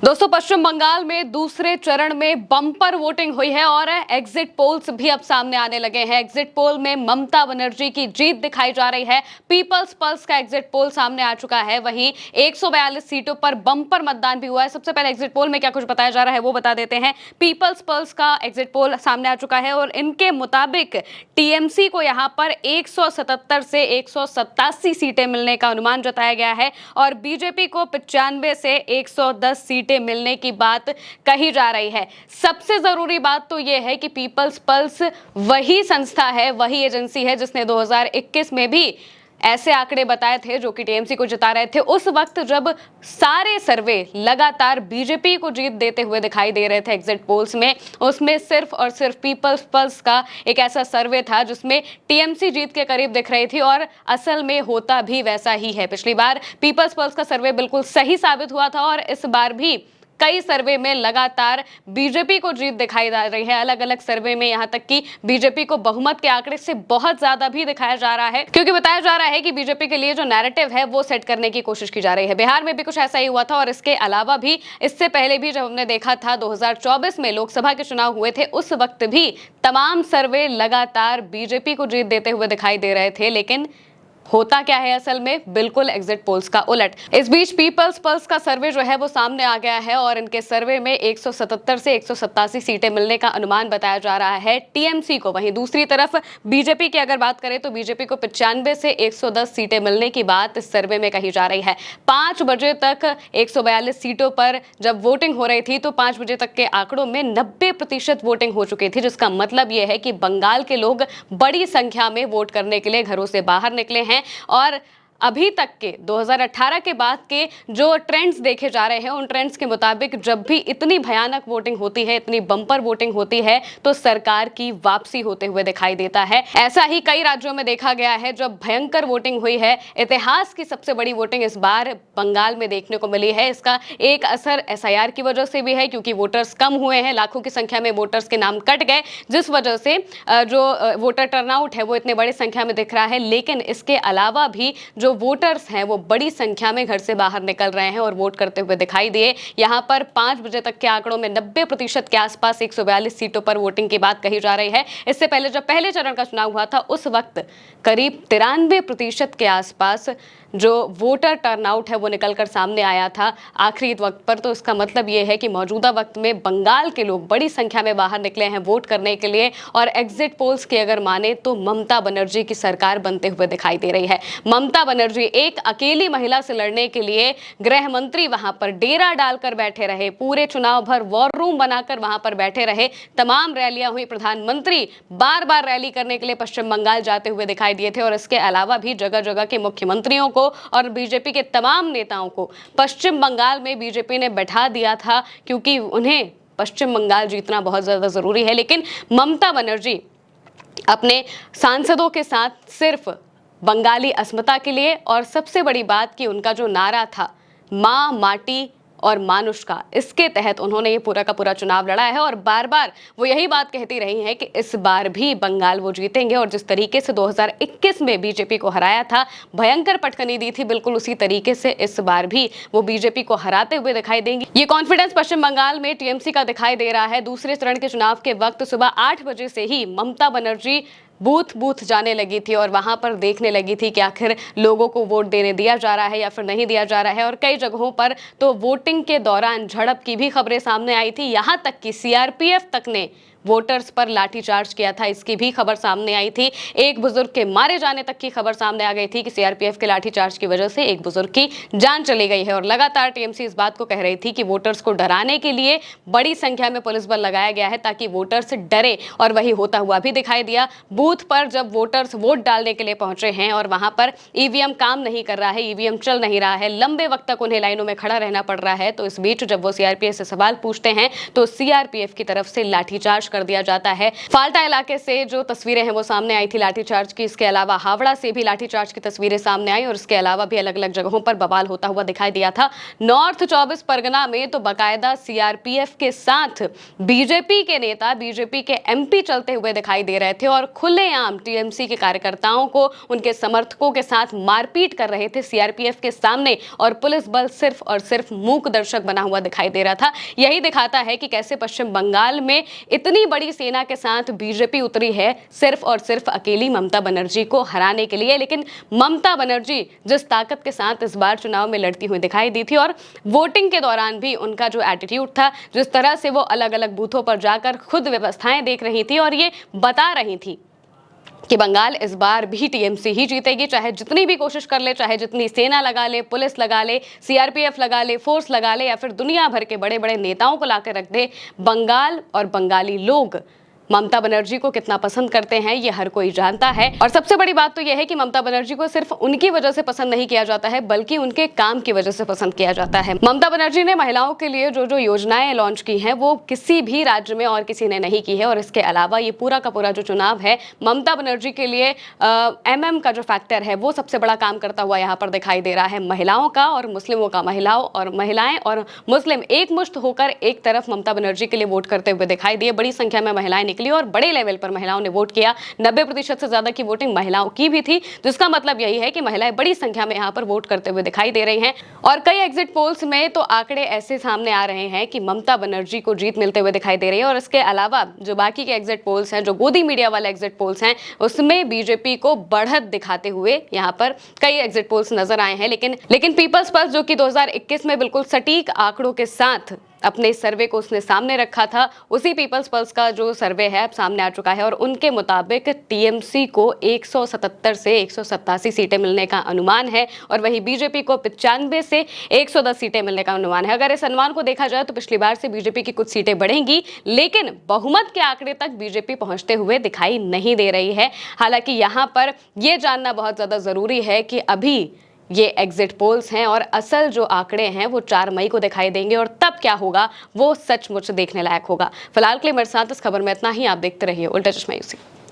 दोस्तों, पश्चिम बंगाल में दूसरे चरण में बम्पर वोटिंग हुई है और एग्जिट पोल्स भी अब सामने आने लगे हैं। एग्जिट पोल में ममता बनर्जी की जीत दिखाई जा रही है। पीपल्स पल्स का एग्जिट पोल सामने आ चुका है। वहीं 142 सीटों पर बम्पर मतदान भी हुआ है। सबसे पहले एग्जिट पोल में क्या कुछ बताया जा रहा है वो बता देते हैं। पीपल्स पल्स का एग्जिट पोल सामने आ चुका है और इनके मुताबिक टीएमसी को यहां पर 177 से 187 सीटें मिलने का अनुमान जताया गया है और बीजेपी को 95 से 110 सीटें मिलने की बात कही जा रही है। सबसे जरूरी बात तो यह है कि पीपल्स पल्स वही संस्था है, वही एजेंसी है जिसने 2021 में भी ऐसे आंकड़े बताए थे जो कि टीएमसी को जिता रहे थे। उस वक्त जब सारे सर्वे लगातार बीजेपी को जीत देते हुए दिखाई दे रहे थे एग्जिट पोल्स में, उसमें सिर्फ और सिर्फ पीपल्स पल्स का एक ऐसा सर्वे था जिसमें टीएमसी जीत के करीब दिख रही थी और असल में होता भी वैसा ही है। पिछली बार पीपल्स पल्स का सर्वे बिल्कुल सही साबित हुआ था और इस बार भी कई सर्वे में लगातार बीजेपी को जीत दिखाई दे रही है। अलग अलग सर्वे में यहां तक कि बीजेपी को बहुमत के आंकड़े से बहुत ज्यादा भी दिखाया जा रहा है, क्योंकि बताया जा रहा है कि बीजेपी के लिए जो नैरेटिव है वो सेट करने की कोशिश की जा रही है। बिहार में भी कुछ ऐसा ही हुआ था और इसके अलावा भी इससे पहले भी जब हमने देखा था 2024 में लोकसभा के चुनाव हुए थे, उस वक्त भी तमाम सर्वे लगातार बीजेपी को जीत देते हुए दिखाई दे रहे थे। लेकिन होता क्या है असल में, बिल्कुल एग्जिट पोल्स का उलट। इस बीच पीपल्स पल्स का सर्वे जो है वो सामने आ गया है और इनके सर्वे में 177 से 187 सीटें मिलने का अनुमान बताया जा रहा है टीएमसी को। वहीं दूसरी तरफ बीजेपी की अगर बात करें तो बीजेपी को 95 से 110 सीटें मिलने की बात इस सर्वे में कही जा रही है। 5 बजे तक 142 सीटों पर जब वोटिंग हो रही थी तो 5 बजे तक के आंकड़ों में 90% वोटिंग हो चुकी थी, जिसका मतलब यह है कि बंगाल के लोग बड़ी संख्या में वोट करने के लिए घरों से बाहर निकले हैं। और अभी तक के 2018 के बाद के जो ट्रेंड्स देखे जा रहे हैं, उन ट्रेंड्स के मुताबिक जब भी इतनी भयानक वोटिंग होती है, इतनी बम्पर वोटिंग होती है, तो सरकार की वापसी होते हुए दिखाई देता है। ऐसा ही कई राज्यों में देखा गया है जब भयंकर वोटिंग हुई है। इतिहास की सबसे बड़ी वोटिंग इस बार बंगाल में देखने को मिली है। इसका एक असर एसआईआर की वजह से भी है, क्योंकि वोटर्स कम हुए हैं, लाखों की संख्या में वोटर्स के नाम कट गए, जिस वजह से जो वोटर टर्नआउट है वो इतने बड़ी संख्या में दिख रहा है। लेकिन इसके अलावा भी जो वोटर्स हैं वो बड़ी संख्या में घर से बाहर निकल रहे हैं और वोट करते हुए दिखाई दिए। यहां पर 5 बजे तक के आंकड़ों में 90% के आसपास 142 सीटों पर वोटिंग की बात कही जा रही है। इससे पहले जब पहले चरण का चुनाव हुआ था उस वक्त करीब 93% के आसपास जो वोटर टर्नआउट है वो निकलकर सामने आया था आखिरी वक्त पर। तो इसका मतलब ये है कि मौजूदा वक्त में बंगाल के लोग बड़ी संख्या में बाहर निकले हैं वोट करने के लिए और एग्जिट पोल्स की अगर माने तो ममता बनर्जी की सरकार बनते हुए दिखाई दे रही है। ममता बनर्जी एक अकेली महिला से लड़ने के लिए गृह मंत्री वहां पर डेरा डालकर बैठे रहे, पूरे चुनाव भर वॉर रूम बनाकर वहां पर बैठे रहे। तमाम रैलियां हुई, प्रधानमंत्री बार बार रैली करने के लिए पश्चिम बंगाल जाते हुए दिखाई दिए थे और इसके अलावा भी जगह जगह के मुख्यमंत्रियों को और बीजेपी के तमाम नेताओं को पश्चिम बंगाल में बीजेपी ने बैठा दिया था, क्योंकि उन्हें पश्चिम बंगाल जीतना बहुत ज्यादा जरूरी है। लेकिन ममता बनर्जी अपने सांसदों के साथ सिर्फ बंगाली अस्मिता के लिए, और सबसे बड़ी बात कि उनका जो नारा था मां, माटी और मानुष्का, इसके तहत उन्होंने ये पूरा का पूरा चुनाव लड़ा है और बार बार वो यही बात कहती रही है कि इस बार भी बंगाल वो जीतेंगे और जिस तरीके से 2021 में बीजेपी को हराया था, भयंकर पटखनी दी थी, बिल्कुल उसी तरीके से इस बार भी वो बीजेपी को हराते हुए दिखाई देंगी। ये कॉन्फिडेंस पश्चिम बंगाल में टीएमसी का दिखाई दे रहा है। दूसरे चरण के चुनाव के वक्त सुबह 8 बजे से ही ममता बनर्जी बूथ जाने लगी थी और वहां पर देखने लगी थी कि आखिर लोगों को वोट देने दिया जा रहा है या फिर नहीं दिया जा रहा है। और कई जगहों पर तो वोटिंग के दौरान झड़प की भी खबरें सामने आई थी, यहां तक कि सीआरपीएफ तक ने वोटर्स पर लाठीचार्ज किया था, इसकी भी खबर सामने आई थी। एक बुजुर्ग के मारे जाने तक की खबर सामने आ गई थी कि सीआरपीएफ के लाठीचार्ज की वजह से एक बुजुर्ग की जान चली गई है। और लगातार टीएमसी इस बात को कह रही थी कि वोटर्स को डराने के लिए बड़ी संख्या में पुलिस बल लगाया गया है ताकि वोटर्स डरे, और वही होता हुआ भी दिखाई दिया। बूथ पर जब वोटर्स वोट डालने के लिए पहुंचे हैं और वहां पर ईवीएम काम नहीं कर रहा है, ईवीएम चल नहीं रहा है, लंबे वक्त तक उन्हें लाइनों में खड़ा रहना पड़ रहा है, तो इस बीच जब वो सीआरपीएफ से सवाल पूछते हैं तो सीआरपीएफ की तरफ से लाठीचार्ज कर दिया जाता है। फाल्टा इलाके से जो तस्वीरें हैं वो सामने आई थी लाठीचार्ज की, इसके अलावा हावड़ा से भी लाठीचार्ज की तस्वीरें सामने आई और इसके अलावा भी अलग अलग जगहों पर बवाल होता हुआ दिखाई दिया था। नॉर्थ 24 परगना में तो बाकायदा सीआरपीएफ के साथ बीजेपी के नेता, बीजेपी के एमपी चलते हुए दिखाई दे रहे थे और खुलेआम टीएमसी के कार्यकर्ताओं को, उनके समर्थकों के साथ मारपीट कर रहे थे सीआरपीएफ के सामने, और पुलिस बल सिर्फ और सिर्फ मूक दर्शक बना हुआ दिखाई दे रहा था। यही दिखाता है कि कैसे पश्चिम बंगाल में इतनी बड़ी सेना के साथ बीजेपी उतरी है सिर्फ और सिर्फ अकेली ममता बनर्जी को हराने के लिए। लेकिन ममता बनर्जी जिस ताकत के साथ इस बार चुनाव में लड़ती हुई दिखाई दी थी और वोटिंग के दौरान भी उनका जो एटीट्यूड था, जिस तरह से वो अलग अलग बूथों पर जाकर खुद व्यवस्थाएं देख रही थी और ये बता रही थी कि बंगाल इस बार भी टीएमसी ही जीतेगी, चाहे जितनी भी कोशिश कर ले, चाहे जितनी सेना लगा ले, पुलिस लगा ले, सीआरपीएफ लगा ले, फोर्स लगा ले, या फिर दुनिया भर के बड़े बड़े नेताओं को लाकर रख दे, बंगाल और बंगाली लोग ममता बनर्जी को कितना पसंद करते हैं ये हर कोई जानता है। और सबसे बड़ी बात तो यह है कि ममता बनर्जी को सिर्फ उनकी वजह से पसंद नहीं किया जाता है, बल्कि उनके काम की वजह से पसंद किया जाता है। ममता बनर्जी ने महिलाओं के लिए जो जो योजनाएं लॉन्च की हैं वो किसी भी राज्य में और किसी ने नहीं की है। और इसके अलावा ये पूरा का पूरा जो चुनाव है, ममता बनर्जी के लिए एमएम का जो फैक्टर है वो सबसे बड़ा काम करता हुआ यहाँ पर दिखाई दे रहा है, महिलाओं का और मुस्लिमों का। महिलाएं और मुस्लिम एक मुश्त होकर एक तरफ ममता बनर्जी के लिए वोट करते हुए दिखाई दिए। बड़ी संख्या में महिलाएं निकली और बड़े लेवल पर महिलाओं ने वोट किया। 90% से ज्यादा की वोटिंग महिलाओं की भी थी, जिसका मतलब यही है कि महिलाएं बड़ी संख्या में यहां पर वोट करते हुए दिखाई दे रही हैं। और कई एग्जिट पोल्स में तो आंकड़े ऐसे सामने आ रहे हैं कि ममता बनर्जी को जीत मिलते हुए दिखाई दे रही है। और इसके अलावा जो बाकी के एग्जिट पोल्स हैं, जो गोदी मीडिया वाले एग्जिट पोल्स हैं, उसमें बीजेपी को बढ़त दिखाते हुए यहां पर कई एग्जिट पोल्स नजर आए हैं। लेकिन पीपल्स पल्स जो कि 2021 में बिल्कुल सटीक आंकड़ों के साथ अपने सर्वे को उसने सामने रखा था, उसी पीपल्स पल्स का जो सर्वे है अब सामने आ चुका है और उनके मुताबिक टीएमसी को 177 से 187 सीटें मिलने का अनुमान है और वहीं बीजेपी को 95 से 110 सीटें मिलने का अनुमान है। अगर इस अनुमान को देखा जाए तो पिछली बार से बीजेपी की कुछ सीटें बढ़ेंगी, लेकिन बहुमत के आंकड़े तक बीजेपी पहुंचते हुए दिखाई नहीं दे रही है। हालांकि यहां पर यह जानना बहुत ज्यादा जरूरी है कि अभी ये एग्जिट पोल्स हैं और असल जो आंकड़े हैं वो 4 मई को दिखाई देंगे और तब क्या होगा वो सचमुच देखने लायक होगा। फिलहाल के लिए मेरे साथ इस खबर में इतना ही। आप देखते रहिए उल्टा चश्मा यूसी।